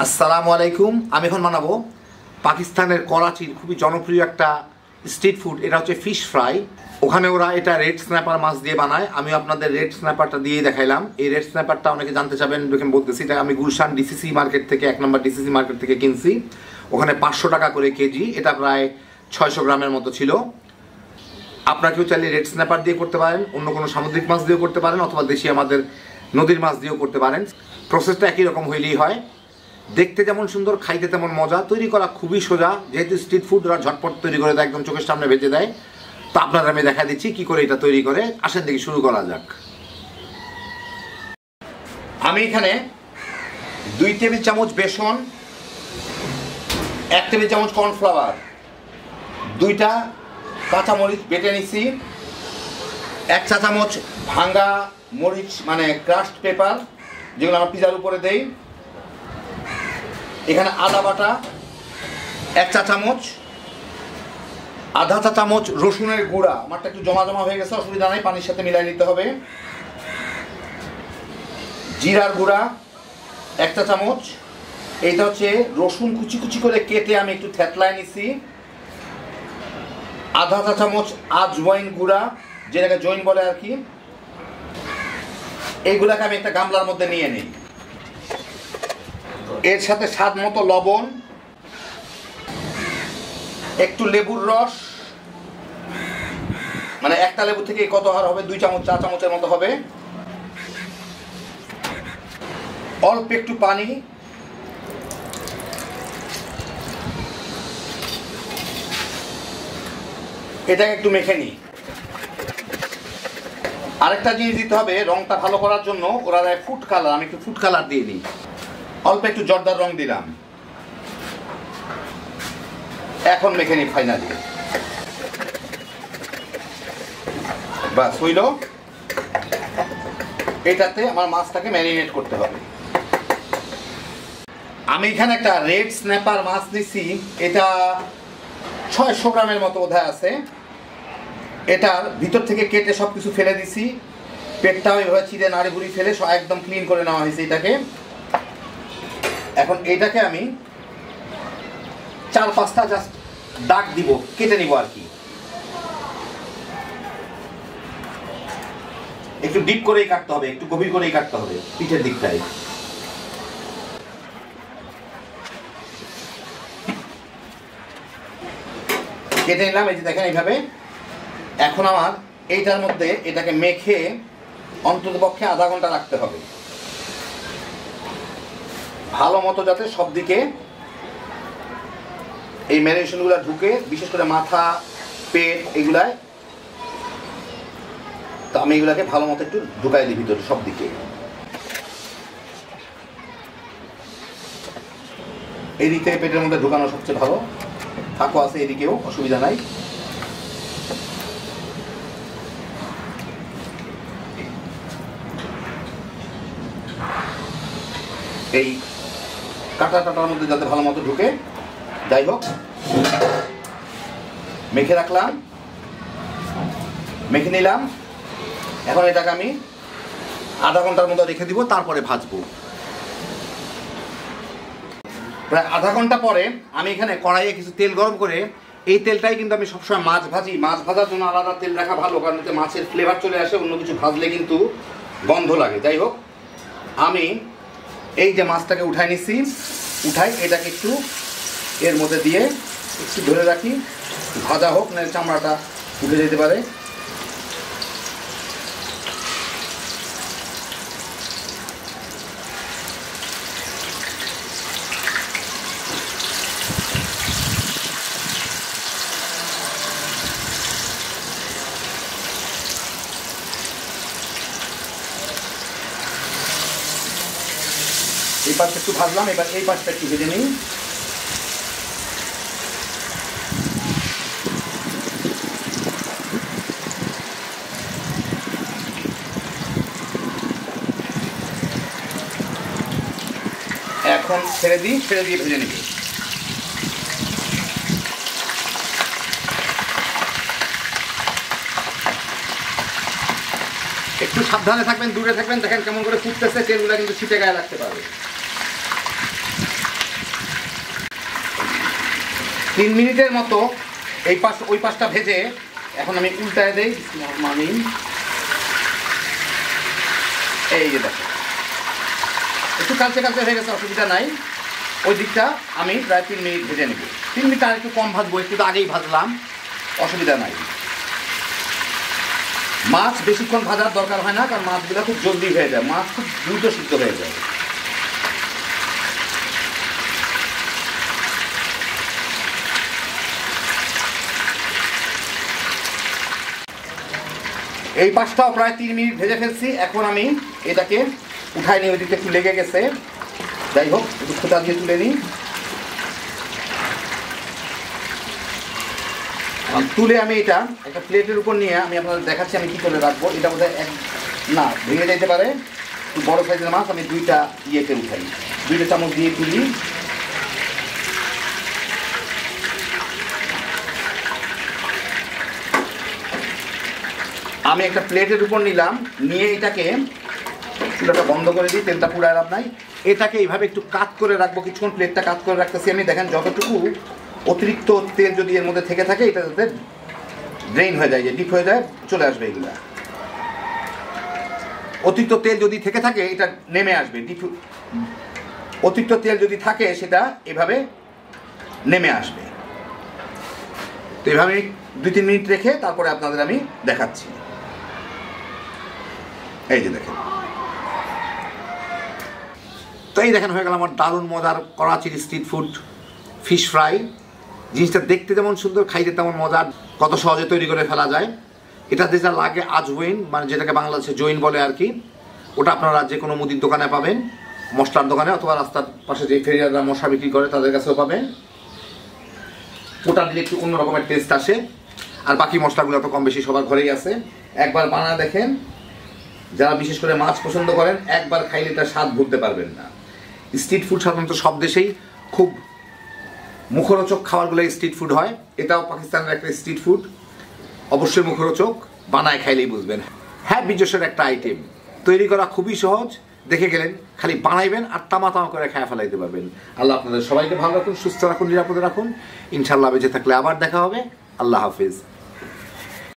আসসালামু আলাইকুম। আমি এখন বানাবো পাকিস্তানের করাচির খুবই জনপ্রিয় একটা স্ট্রিট ফুড। এটা হচ্ছে ফিশ ফ্রাই। ওখানে ওরা এটা রেড স্ন্যাপার মাছ দিয়ে বানায়। আমি আপনাদের রেড স্ন্যাপারটা দিয়ে দেখাইলাম। এই রেড স্ন্যাপারটা অনেকে জানতে চাবেন, দেখেন বলতেছি। এটা আমি গুলশান ডিসিসি মার্কেট থেকে, 1 নম্বর ডিসিসি মার্কেট থেকে কিনছি। ওখানে 500 টাকা করে কেজি। এটা প্রায় 600 গ্রামের মতো ছিল। আপনারা কেউ চাইলে রেড স্ন্যাপার দিয়ে করতে পারেন, অন্য কোনো সামুদ্রিক মাছ দিয়েও করতে পারেন, অথবা দেশি আমাদের নদীর মাছ দিয়েও করতে পারেন। প্রসেসটা একই রকম হইলেই হয়। দেখতে যেমন সুন্দর, খাইতে তেমন মজা। তৈরি করা খুবই সোজা, যেহেতু স্ট্রিট ফুড ওরা ঝটপট তৈরি করে দেয়, একদম চোখের সামনে ভেজে দেয়। তো আপনারা আমি দেখা দিচ্ছি কি করে এটা তৈরি করে। আসেন দেখি, শুরু করা যাক। আমি এখানে 2 টেবিল চামচ বেসন, 1 টেবিল চামচ কর্নফ্লাওয়ার, 2টা কাঁচামরিচ বেটে নিছি, 1 চা চামচ ভাঙ্গা মরিচ মানে ক্রাশড পেপার, যেগুলো আমরা পিজার উপরে দেই। এখানে আদা বাটা 1 চা চামচ, আধা চা চামচ রসুনের গুঁড়া। আমারটা একটু জমা জমা হয়ে গেছে, অসুবিধা নাই, পানির সাথে মিলাই নিতে হবে। জিরার গুঁড়া 1 চা চামচ। এইটা হচ্ছে রসুন কুচি কুচি করে কেটে আমি একটু থেতলায় নিছি। আধা চা চামচ আজওয়াইন গুঁড়া, যেটাকে জৈন বলে আর কি। এইগুলাকে আমি একটা গামলার মধ্যে নিয়ে নিই। এর সাথে স্বাদ মতো লবণ, একটু লেবুর রস, মানে একটা লেবু থেকে কত হার হবে, 2 চামচ 4 চামচের মতো হবে। অল্প একটু পানি, এটাকে একটু মেখে নিই। আরেকটা জিনিস দিতে হবে রংটা ভালো করার জন্য, ওরা দেয় ফুড কালার। আমি একটু ফুড কালার দিয়ে নিই, অল্প একটু জর্দার রং দিলাম। এখন মেখে নিই ফাইনালি। বাস হইল। এটাতে আমার মাছটাকে ম্যারিনেট করতে হবে। আমি এখানে একটা রেড স্ন্যাপার মাছ নিছি। এটা 600 গ্রামের মতো বোধহয় আছে। এটার ভিতর থেকে কেটে সব কিছু ফেলে দিছি। পেটটাও এভাবে চিড়ে নাড়ি বুড়ি ফেলে সব একদম ক্লিন করে নেওয়া হয়েছে এটাকে। এখন এইটাকে আমি 4-5টা জাস্ট দাগ দিব, কেটে নিব আর কি। একটু ডিপ করেই কাটতে হবে, একটু গভীর করেই কাটতে হবে পিঠের দিকটায়। কেটে নিলাম, এই যে দেখেন এইভাবে। এখন আমার এইটার মধ্যে এটাকে মেখে অন্তত পক্ষে আধা ঘন্টা রাখতে হবে, ভালো মতো যাতে সব দিকে এই ম্যারিনেশনগুলো ঢুকে, বিশেষ করে মাথা, পেট এগুলায়। তো আমি এগুলাকে ভালো মতো একটু ঢুকাই দিই ভিতরে সব দিকে। এই দিক থেকে পেটের মধ্যে ঢুকানো সবচেয়ে ভালো। ফাঁকও আছে এদিকেও, অসুবিধা নাই। এই কাটার মধ্যে যাতে ভালো মতো ঢুকে। যাই হোক, মেখে রাখলাম, মেখে নিলাম। এখন এটাকে আমি আধা ঘন্টার মতো রেখে দিব, তারপরে ভাজবো। প্রায় আধা ঘন্টা পরে আমি এখানে কড়াইয়ে কিছু তেল গরম করে, এই তেলটাই কিন্তু আমি সবসময় মাছ ভাজি। মাছ ভাজার জন্য আলাদা তেল রাখা ভালো, কারণ এতে মাছের ফ্লেভার চলে আসে, অন্য কিছু ভাজলে কিন্তু গন্ধ লাগে। যাই হোক, আমি এই যে মাছটাকে উঠাই নিচ্ছি, উঠাই এটাকে একটু এর মধ্যে দিয়ে একটু ধরে রাখি, ভাজা হোক, না চামড়াটা উঠে যেতে পারে। এই পাশটা একটু ভাজলাম, এবার এই পাশটা একটু ভেজে নিই। এখন ছেড়ে দিয়ে ভেজে নিবি। একটু সাবধানে থাকবেন, দূরে থাকবেন। দেখেন কেমন করে ফুটতেছে, তেলগুলো কিন্তু ছিটে গায়ে লাগতে পারবে। 3 মিনিটের মতো এই পাশ ওই পাশটা ভেজে এখন আমি উল্টায় দেই। এই যে দেখো একটু কালচে কালচে হয়ে গেছে, অসুবিধা নাই। ওই দিকটা আমি প্রায় 3 মিনিট ভেজে নেব। 3 মিনিট আর একটু কম ভাজবো, একটু তো আগেই ভাজলাম, অসুবিধা নাই। মাছ বেশিক্ষণ ভাজার দরকার হয় না, কারণ মাছগুলো খুব জলদি হয়ে যায়, মাছ খুব দ্রুত সিদ্ধ হয়ে যায়। এই পাশটাও প্রায় 3 মিনিট ভেজে ফেলছি। এখন আমি এটাকে উঠাই নিই, ওইদিকে একটু লেগে গেছে, যাই হোক একটু খোঁচা দিয়ে তুলে নিই। তুলে আমি এটা একটা প্লেটের উপর নিয়ে আমি আপনাদের দেখাচ্ছি আমি কী করে রাখবো। এটা বোধহয় না ভেঙে যেতে পারে, বড় সাইজের মাছ। আমি 2টা ইয়েতে উঠাই, 2টা চামচ দিয়ে তুলি। আমি একটা প্লেটের উপর নিলাম, নিয়ে এটাকে চুলাটা বন্ধ করে দিই, তেলটা পুরায় লাভ নাই। এটাকে এইভাবে একটু কাত করে রাখবো কিছুক্ষণ, প্লেটটা কাত করে রাখতেছি আমি। দেখেন যতটুকু অতিরিক্ত তেল যদি এর মধ্যে থেকে থাকে এটা যাতে ড্রেন হয়ে যায়, যে ডিপ হয়ে যায়, চলে আসবে এগুলা। অতিরিক্ত তেল যদি থেকে থাকে এটা নেমে আসবে, অতিরিক্ত তেল যদি থাকে সেটা এভাবে নেমে আসবে। তো এভাবে 2-3 মিনিট রেখে তারপরে আপনাদের আমি দেখাচ্ছি। এই যে দেখেন, তো এই দেখেন হয়ে গেল আমার দারুণ মজার করাচির স্ট্রিট ফুড ফিশ ফ্রাই। জিনিসটা দেখতে যেমন সুন্দর, খাইতে তেমন মজার, কত সহজে তৈরি করে ফেলা যায়। এটা যেটা লাগে আজওয়াইন, মানে যেটাকে বাংলাদেশে জৈন বলে আর কি, ওটা আপনারা যে কোনো মুদির দোকানে পাবেন, মশলার দোকানে, অথবা রাস্তার পাশে যে ফেরিয়াররা মশলা বিক্রি করে তাদের কাছেও পাবেন। ওটা দিলে একটু অন্য রকমের টেস্ট আসে। আর বাকি মশলাগুলো তো কম বেশি সবার ঘরেই আছে। একবার বানায় দেখেন, যারা বিশেষ করে মাছ পছন্দ করেন, একবার খাইলে তার স্বাদ ভুলতে পারবেন না। স্ট্রিট ফুড সাধারণত সব দেশেই খুব মুখরোচক খাবারগুলো স্ট্রিট ফুড হয়। এটাও পাকিস্তানের একটা স্ট্রিট ফুড, অবশ্যই মুখরোচক, বানায় খাইলেই বুঝবেন। হ্যাঁ, বিজস্বের একটা আইটেম, তৈরি করা খুবই সহজ। দেখে গেলেন, খালি বানাইবেন আর তামা করে খায়া ফেলাইতে পারবেন। আল্লাহ আপনাদের সবাইকে ভালো রাখুন, সুস্থ রাখুন, নিরাপদে রাখুন। ইনশাল্লাহ বেঁচে থাকলে আবার দেখা হবে। আল্লাহ হাফিজ।